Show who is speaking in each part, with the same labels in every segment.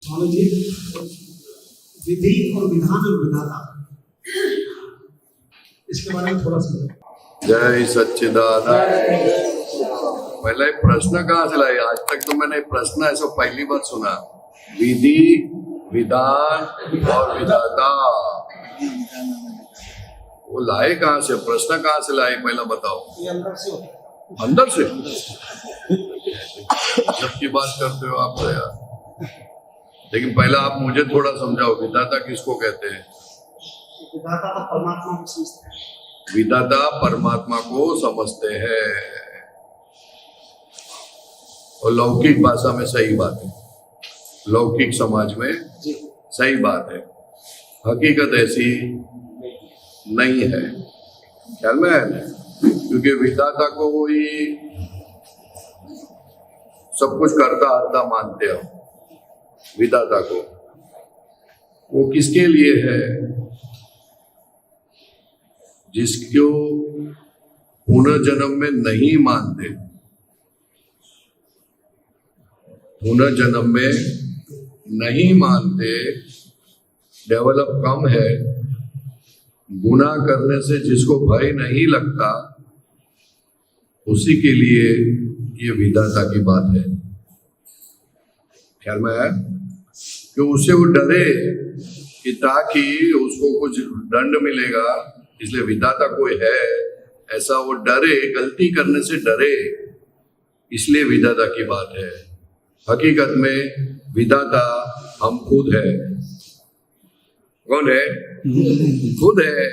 Speaker 1: स्वामी जी, विधि और विधान और विधाता, इसके बारे में थोड़ा सा।
Speaker 2: जय सच्चिदानंद। पहले प्रश्न कहाँ से लाए? आज तक तो मैंने प्रश्न ऐसा पहली बार सुना। विधि, विधान और विधाता, वो लाए कहाँ से? प्रश्न कहाँ से लाए? पहला बताओ।
Speaker 1: ये अंदर से होता है।
Speaker 2: अंदर से सबकी बात करते हो आप तो यार। लेकिन पहला आप मुझे थोड़ा समझाओ, विधाता किसको कहते हैं?
Speaker 1: विधाता तो परमात्मा को समझते हैं।
Speaker 2: विधाता परमात्मा को समझते हैं, और लौकिक भाषा में सही बात है, लौकिक समाज में सही बात है। हकीकत ऐसी नहीं है, ख्याल में है ना? क्योंकि विधाता को वही सब कुछ करता हरता मानते हो। विधाता को वो किसके लिए है? जिसको पुनर्जन्म में नहीं मानते, पुनर्जन्म में नहीं मानते, डेवलप कम है, गुनाह करने से जिसको भय नहीं लगता, उसी के लिए ये विधाता की बात है। ख्याल में है कि उससे वो डरे कि ताकि उसको कुछ दंड मिलेगा, इसलिए विधाता कोई है ऐसा वो डरे, गलती करने से डरे, इसलिए विधाता की बात है। हकीकत में विधाता हम खुद है। कौन है? खुद है।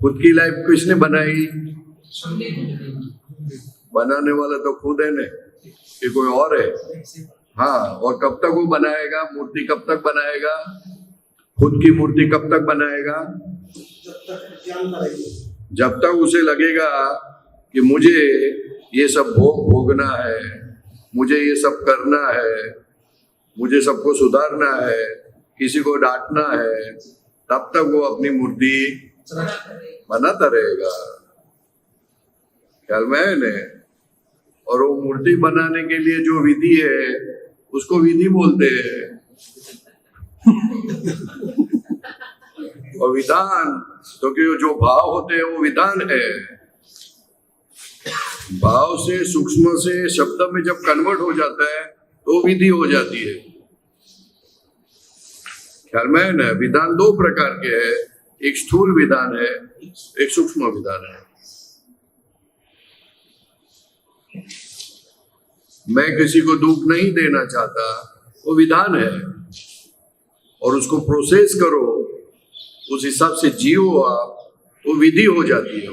Speaker 2: खुद की लाइफ किसने बनाई? बनाने वाला तो खुद है ना, कि कोई और है? हाँ, और कब तक वो बनाएगा? मूर्ति कब तक बनाएगा? खुद की मूर्ति कब तक बनाएगा? जब तक उसे लगेगा कि मुझे ये सब भोगना है, मुझे ये सब करना है, मुझे सबको सुधारना है, किसी को डांटना है, तब तक वो अपनी मूर्ति बनाता रहेगा। ख्याल में है ना? और वो मूर्ति बनाने के लिए जो विधि है उसको विधि बोलते हैं। और विधान तो कि जो भाव होते हैं वो विधान है। भाव से, सूक्ष्म से शब्द में जब कन्वर्ट हो जाता है तो विधि हो जाती है। ख्याल में है ना? विधान दो प्रकार के हैं, एक स्थूल विधान है, एक सूक्ष्म विधान है। मैं किसी को दुख नहीं देना चाहता, वो विधान है, और उसको प्रोसेस करो, उस हिसाब से जियो आप, वो विधि हो जाती है।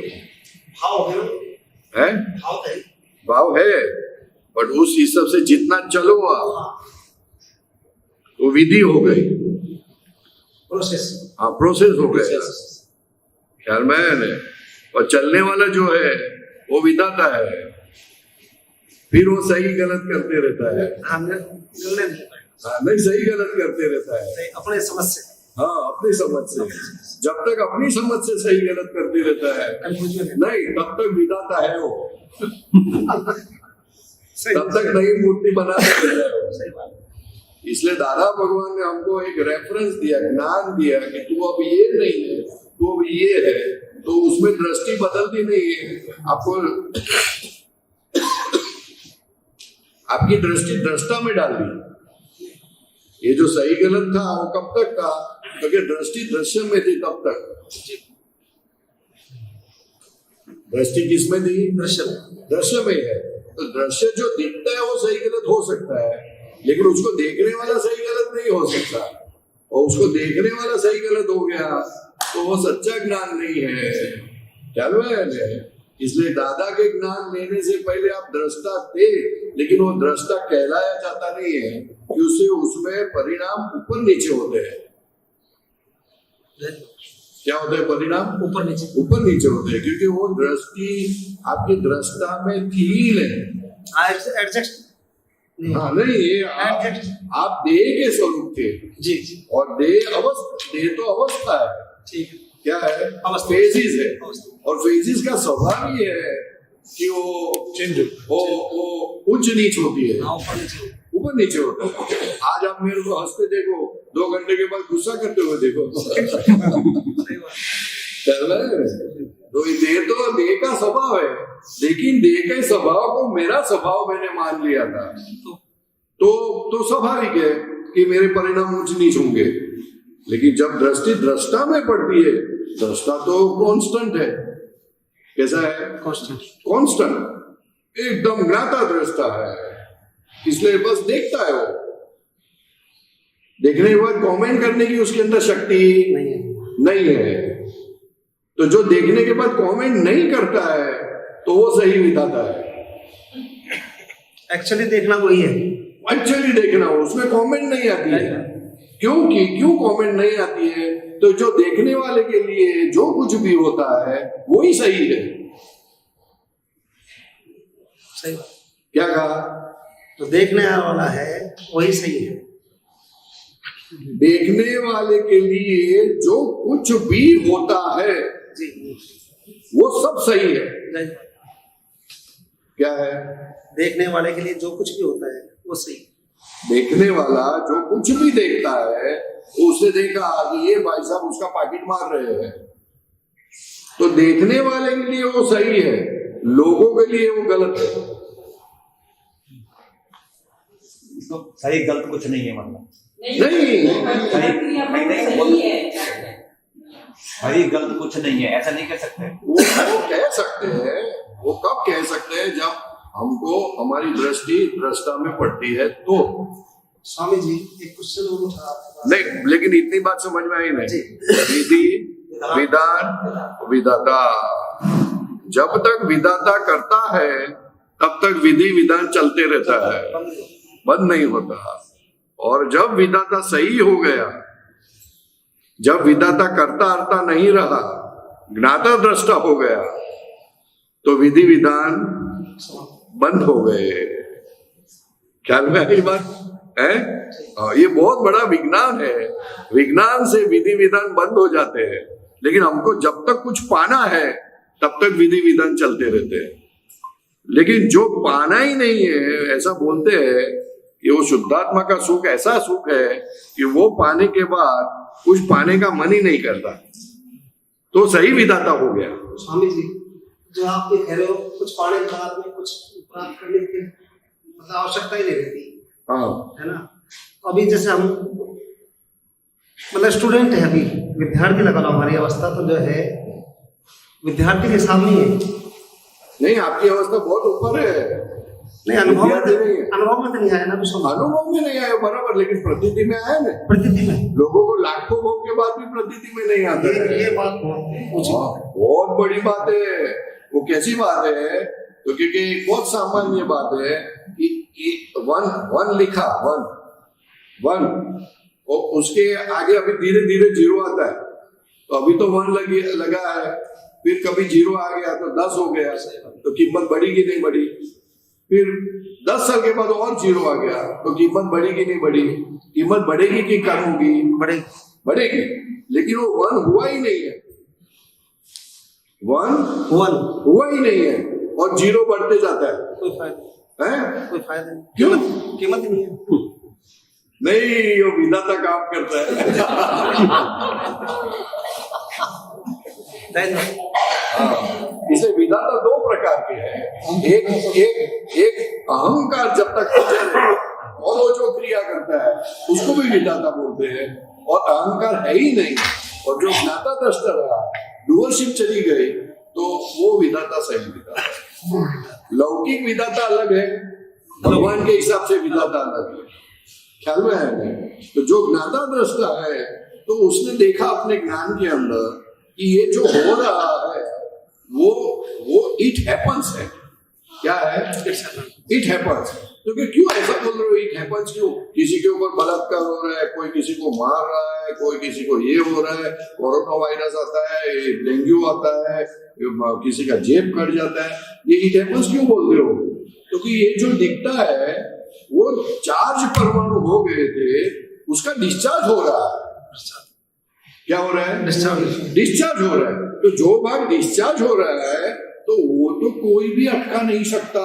Speaker 2: भाव है, बट उस हिसाब से जितना चलो आप, वो विधि हो गई,
Speaker 1: प्रोसेस।
Speaker 2: हाँ, प्रोसेस हो गया। ख्याल में है ना? और चलने वाला जो है वो विधाता है, फिर वो सही गलत करते रहता है। नहीं, सही गलत करते रहता है
Speaker 1: अपने समझ से।
Speaker 2: हाँ, अपनी समझ से। जब तक अपनी समझ से सही गलत करते रहता है नहीं, तब तक विधाता है वो। तब तक नई मूर्ति बनाते रहता है। इसलिए दादा भगवान ने हमको एक रेफरेंस दिया, ज्ञान दिया कि तू अब ये नहीं है, तू अब ये है, तो उसमें दृष्टि बदलती नहीं है। आपको आपकी दृष्टि दृष्टा में डाल दी। ये जो सही गलत था वो कब तक था? क्योंकि दृष्टि दृश्य में थी तब तक। दृष्टि किस में थी? दृश्य में है। तो दृश्य जो दिखता है वो सही गलत हो सकता है, लेकिन उसको देखने वाला सही गलत नहीं हो सकता। और उसको देखने वाला सही गलत हो गया तो वो सच्चा ज्ञान नहीं है। क्या है? इसलिए दादा के ज्ञान लेने से पहले आप दृष्टा थे, लेकिन वो दृष्टा कहलाया जाता नहीं है, क्योंकि उसमें परिणाम ऊपर नीचे होते हैं। क्या होते हैं परिणाम? ऊपर नीचे होते हैं, क्योंकि वो दृष्टि आपकी दृष्टा में थी ही नहीं।
Speaker 1: एडजस्ट
Speaker 2: हाँ, नहीं, ये आप देह के स्वरूप थे
Speaker 1: जी। और
Speaker 2: देह तो अवस्था है। ठीक है, क्या है? फेजिस है। और फेजिस का स्वभाव ये है कि वो उच्च नीच होती है, ऊपर नीचे होता है। आज आप मेरे को हंसते देखो, 2 घंटे के बाद गुस्सा करते हुए देखो। तो ये तो देह का स्वभाव है, लेकिन देह के स्वभाव को मेरा स्वभाव मैंने मान लिया था, तो स्वाभाविक है कि मेरे परिणाम ऊंच नीच होंगे। लेकिन जब दृष्टि दृष्टा में पड़ती है, दृष्टा तो कांस्टेंट है। कैसा है? कांस्टेंट, एकदम ज्ञाता दृष्टा है, इसलिए बस देखता है। वो देखने के बाद कमेंट करने की उसके अंदर शक्ति नहीं है। तो जो देखने के बाद कमेंट नहीं करता है तो वो सही विधाता है।
Speaker 1: एक्चुअली देखना वही है,
Speaker 2: एक्चुअली देखना, उसमें कमेंट नहीं आती है। क्यों कमेंट नहीं आती है? तो जो देखने वाले के लिए जो कुछ भी होता है वही सही है।
Speaker 1: सही
Speaker 2: क्या कहा?
Speaker 1: तो देखने वाला है वही सही है।
Speaker 2: देखने वाले के लिए जो कुछ भी होता है
Speaker 1: जी,
Speaker 2: वो सब सही है। क्या है?
Speaker 1: देखने वाले के लिए जो कुछ भी होता है वो सही।
Speaker 2: देखने वाला जो कुछ भी देखता है, उसने देखा कि ये भाई साहब उसका पॉकेट मार रहे हैं, तो देखने वाले के लिए वो सही है, लोगों के लिए वो गलत है।
Speaker 3: सही गलत कुछ नहीं है, मतलब सही गलत कुछ नहीं है, ऐसा नहीं कह सकते।
Speaker 2: वो कह सकते हैं। वो कब कह सकते हैं? जब हमको हमारी दृष्टि दृष्टा में पड़ती है तो।
Speaker 1: स्वामी जी एक क्वेश्चन और उठा
Speaker 2: नहीं, लेकिन इतनी बात समझ में आई नहीं। विधि विधान विधाता, जब तक विधाता करता है तब तक विधि विधान चलते रहता है, बंद नहीं होता। और जब विधाता सही हो गया, जब विधाता करता अर्ता नहीं रहा, ज्ञाता दृष्टा हो गया, तो विधि विधान बंद हो गए। ख्याल में आई बात है? ये बहुत बड़ा विज्ञान है। विज्ञान से विधि विधान बंद हो जाते हैं, लेकिन हमको जब तक कुछ पाना है तब तक विधि विधान चलते रहते हैं। लेकिन जो पाना ही नहीं है, ऐसा बोलते हैं कि वो शुद्धात्मा का सुख ऐसा सुख है कि वो पाने के बाद कुछ पाने का मन ही नहीं करता, तो सही विधाता हो गया।
Speaker 1: स्वामी जी जो आप ये कह रहे हो, कुछ पाने के बाद में कुछ प्राप्त करने की मतलब आवश्यकता ही नहीं रहती,
Speaker 2: हाँ,
Speaker 1: है ना। अभी जैसे हम मतलब स्टूडेंट है, अभी विद्यार्थी लगा लो, हमारी अवस्था तो जो है विद्यार्थी के सामने है।
Speaker 2: नहीं, आपकी अवस्था बहुत ऊपर है।
Speaker 1: नहीं, अनुभव में तो नहीं आया ना।
Speaker 2: अनुभव में नहीं आया बराबर, लेकिन प्रतीति में आया ना।
Speaker 1: प्रतीति में
Speaker 2: लोगों को लाखों भोग के बाद भी प्रतीति में नहीं आता है।
Speaker 1: ये बात
Speaker 2: बहुत बड़ी बात है। वो कैसी बात है? तो क्योंकि बहुत सामान्य बात है कि वन लिखा, वन और उसके आगे अभी धीरे धीरे जीरो आता है। तो अभी तो 1 लगा है, फिर कभी जीरो आ गया तो 10 हो गया, तो कीमत बढ़ी कि नहीं बढ़ी? फिर 10 साल के बाद और जीरो आ गया तो कीमत बढ़ेगी नहीं बढ़ी? कीमत बढ़ेगी कि कम होगी? बढ़ेगी। लेकिन वो 1 हुआ ही नहीं है, 1 हुआ ही नहीं है, और जीरो बढ़ते जाता है।
Speaker 1: कोई फायदा नहीं।
Speaker 2: क्यों?
Speaker 1: कीमत नहीं है।
Speaker 2: नहीं, वो विधाता काम करता है। इसे विधाता 2 प्रकार के हैं। एक अहंकार जब तक और वो जो क्रिया करता है उसको भी विधाता बोलते हैं, और अहंकार है ही नहीं और जो ज्ञाता दृष्टा रहा, डुअरशिप चली गई, तो वो विधाता सही विधाता। लौकिक विधाता अलग है, भगवान के हिसाब से विधाता अलग है। ख्याल में है? तो जो ज्ञाता दृष्टा है, तो उसने देखा अपने ज्ञान के अंदर कि ये जो हो रहा है वो इट हैपन्स है। क्या है? It happens. तो क्यों ऐसा बोल रहे हो? इट हैपन्स क्यों? किसी के ऊपर बलात्कार हो रहा है, कोई किसी को मार रहा है, कोई किसी को ये हो रहा है, कोरोना वायरस आता है, डेंगू आता है, किसी का जेब कट जाता है, ये इट हैपन्स क्यों बोल रहे हो? क्योंकि ये जो दिखता है वो चार्ज परमाणु हो गए थे, उसका डिस्चार्ज हो रहा है। क्या हो रहा है? डिस्चार्ज हो रहा है। तो जो भाग डिस्चार्ज हो रहा है तो वो तो कोई भी अटका नहीं सकता,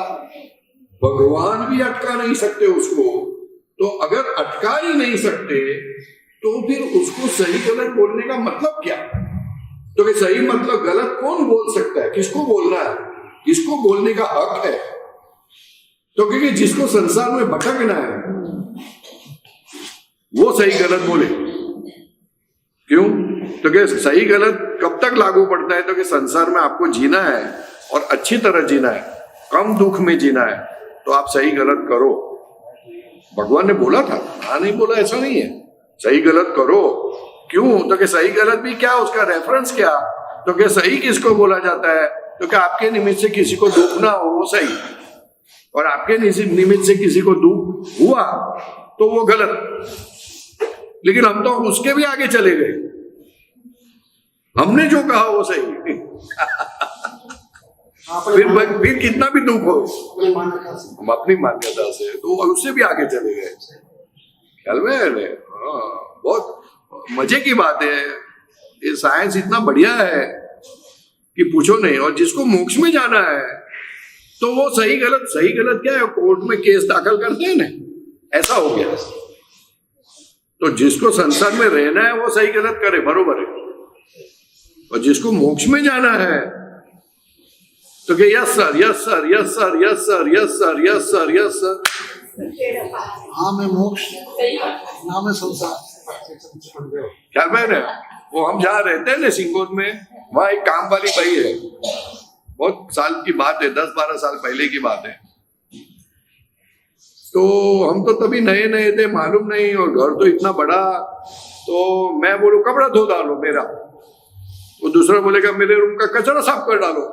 Speaker 2: भगवान भी अटका नहीं सकते उसको। तो अगर अटका ही नहीं सकते तो फिर उसको सही गलत बोलने का मतलब क्या? तो कि सही मतलब गलत कौन बोल सकता है? किसको बोलना है? किसको बोलने का हक है? तो क्योंकि जिसको संसार में भटकना है वो सही गलत बोले। क्यों? तो कि सही गलत कब तक लागू पड़ता है? तो कि संसार में आपको जीना है और अच्छी तरह जीना है, कम दुख में जीना है, तो आप सही गलत करो। भगवान ने बोला था, हाँ नहीं बोला ऐसा नहीं है, सही गलत करो। क्यों? तो कि सही गलत भी क्या, उसका रेफरेंस क्या? तो कि सही किसको बोला जाता है? तो कि आपके निमित्त से किसी को दुख ना हो वो सही, और आपके निमित्त से किसी को दुख हुआ तो वो गलत। लेकिन हम तो उसके भी आगे चले गए, हमने जो कहा वो सही। फिर कितना भी दुख हो हम अपनी मान्यता से तो उससे भी आगे चले गए। ख्याल में है? हाँ, बहुत मजे की बात है। ये साइंस इतना बढ़िया है कि पूछो नहीं। और जिसको मोक्ष में जाना है तो वो सही गलत क्या है, कोर्ट में केस दाखिल करते हैं ना, ऐसा हो गया। तो जिसको संसार में रहना है वो सही गलत करे, बरोबर है। और जिसको मोक्ष में जाना है तो कि yes sir yes sir yes sir yes sir yes sir yes sir yes sir.
Speaker 1: हाँ मैं मोक्ष ना मैं संसार।
Speaker 2: ख्याल में है? वो हम जहाँ रहते हैं ना सिंगोद में, वहाँ एक काम वाली बाई है, बहुत साल की बात है, 10-12 साल पहले की बात है। तो हम तो तभी नए नए थे, मालूम नहीं, और घर तो इतना बड़ा। तो मैं बोलूं कपड़ा धो डालो मेरा, वो दूसरा बोलेगा मेरे रूम का कचरा साफ कर डालो,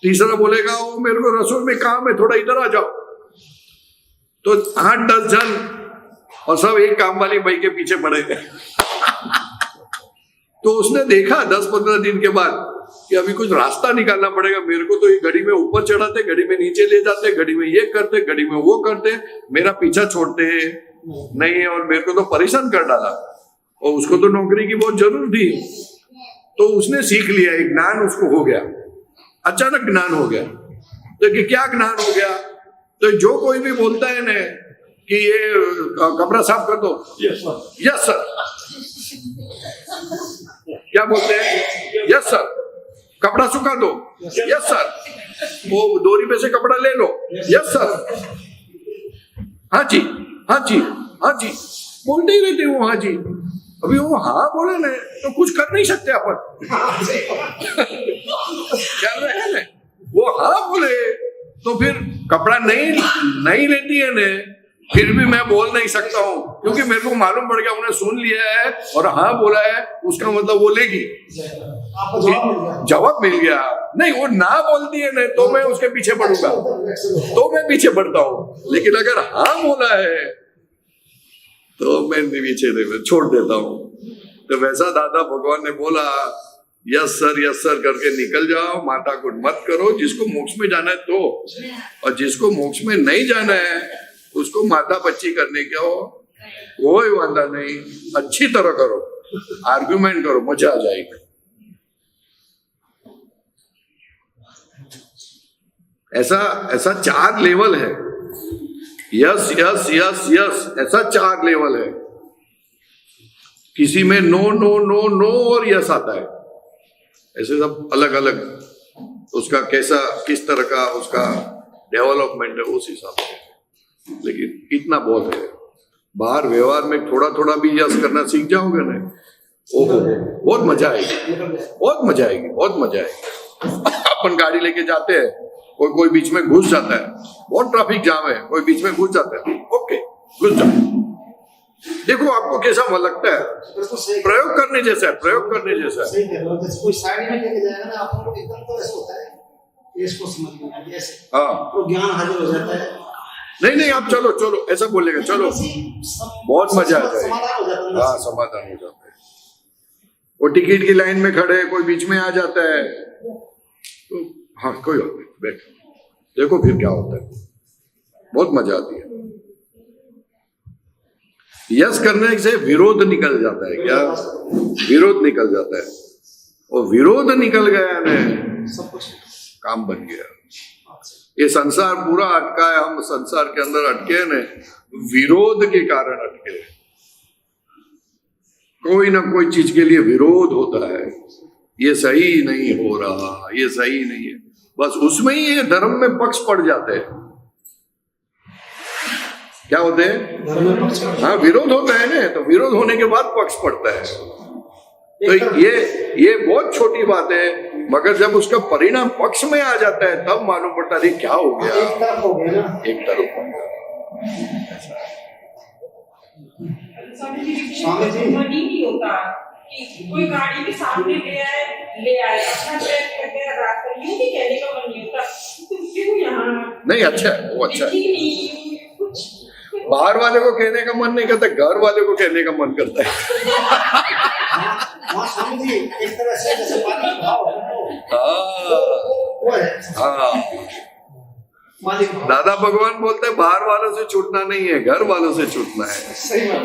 Speaker 2: तीसरा बोलेगा वो मेरे को रसोई में काम है थोड़ा इधर आ जाओ। तो 8-10 जन और सब एक काम वाली बाई के पीछे पड़े गए। तो उसने देखा 10-15 दिन के बाद कि अभी कुछ रास्ता निकालना पड़ेगा मेरे को। तो ये घड़ी में ऊपर चढ़ाते, घड़ी में नीचे ले जाते, घड़ी में ये करते, घड़ी में वो करते, मेरा पीछा छोड़ते नहीं, और मेरे को तो परेशान कर डाला। और उसको तो नौकरी की बहुत जरूरत थी। तो उसने सीख लिया, एक ज्ञान उसको हो गया, अचानक ज्ञान हो गया। तो कि क्या ज्ञान हो गया? तो जो कोई भी बोलता है ना कि ये कपड़ा साफ कर दो, यस सर। क्या बोलते हैं? Yes sir. कपड़ा सुखा दो, यस सर। वो डोरी पे से कपड़ा ले लो, यस सर। हाँ जी हाँ जी हाँ जी बोलते ही रहते वो हाँ जी। अभी वो हाँ बोले ना तो कुछ कर नहीं सकते अपन। क्या है ना, वो हाँ बोले तो फिर कपड़ा नहीं लेती है ने, फिर भी मैं बोल नहीं सकता हूँ, क्योंकि मेरे को मालूम पड़ गया उन्हें सुन लिया है और हाँ बोला है, उसका मतलब वो लेगी। जवाब मिल गया। नहीं, वो ना बोलती है ना तो मैं उसके पीछे पड़ूंगा, तो मैं पीछे पड़ता हूँ। लेकिन अगर हाँ बोला है तो मैं पीछे छोड़ देता हूँ। तो वैसा दादा भगवान ने बोला यस सर करके निकल जाओ, माथा कुट मत करो। जिसको मोक्ष में जाना है तो, और जिसको मोक्ष में नहीं जाना है उसको माथा पच्ची करने क्या हो, कोई वादा नहीं। अच्छी तरह करो, आर्गुमेंट करो, मजा आ जाएगी। ऐसा 4 लेवल है। यस यस यस यस, ऐसा 4 लेवल है। किसी में नो नो नो नो और यस आता है। ऐसे सब अलग अलग उसका कैसा किस तरह का उसका डेवलपमेंट है उस हिसाब से। लेकिन इतना बहुत है, बाहर व्यवहार में थोड़ा थोड़ा भी यस करना सीख जाओगे ना, ओहो बहुत मजा आएगी, बहुत मजा आएगी, बहुत मजा आएगी। अपन गाड़ी लेके जाते हैं, कोई बीच में घुस जाता है, बहुत ट्रैफिक जाम है, कोई बीच में घुस जाता है, ओके घुस जाओ, देखो आपको कैसा लगता है। प्रयोग करने जैसा है, प्रयोग करने जैसा है।
Speaker 1: सही कह रहे हो। कोई साइड में लेके जाएगा ना आपको एकदम, तो ऐसा होता है इसको समझ में आ गया, ऐसे
Speaker 2: हाँ
Speaker 1: तो ज्ञान हाजिर हो जाता है।
Speaker 2: नहीं आप चलो ऐसा बोलेगा, चलो बहुत मजा आता है।
Speaker 1: समाधान हो जाता है।
Speaker 2: हाँ समाधान हो जाता है। वो टिकट की लाइन में खड़े, कोई बीच में आ जाता है तो हाँ कोई बात नहीं, बैठो देखो फिर क्या होता है, बहुत मजा आती है। यस करने से विरोध निकल जाता है। क्या विरोध निकल जाता है, और विरोध निकल गया ना
Speaker 1: सब कुछ
Speaker 2: काम बन गया। ये संसार पूरा अटका है, हम संसार के अंदर अटके हैं ना विरोध के कारण अटके हैं। कोई ना कोई चीज के लिए विरोध होता है, ये सही नहीं हो रहा, ये सही नहीं है, बस उसमें ही ये धर्म में पक्ष पड़ जाते हैं। क्या होते हैं?
Speaker 1: धर्म में पक्ष पड़-
Speaker 2: हाँ, विरोध होता है ना, तो विरोध होने के बाद पक्ष पड़ता है। तो ये बहुत छोटी बात है, मगर जब उसका परिणाम पक्ष में आ जाता है तब मालूम पड़ता है क्या हो गया,
Speaker 1: एक तरफ हो गया ना।
Speaker 2: एक तरफ हो गया।
Speaker 1: स्वामी जी।
Speaker 4: मन ही नहीं होता कि कोई गाड़ी के सामने ले आए अपना ट्रैक करके रास्ता यूं भी कहने का मन नहीं होता तुम क्यों यहाँ
Speaker 2: नहीं, अच्छा है, वो अच्छा है।
Speaker 4: दिखी नहीं कुछ
Speaker 2: बाहर वाले को कहने का मन नहीं करता, घर वाले को कहने का मन करता है।
Speaker 1: हाँ स्वामी जी, एक तरह से जैसे पानी का भाव है ना,
Speaker 2: हाँ,
Speaker 1: वो है
Speaker 2: हाँ।
Speaker 1: मालिक भाव।
Speaker 2: दादा भगवान बोलते हैं बाहर वालों से छूटना नहीं है, घर वालों से छूटना है।
Speaker 1: सही बात।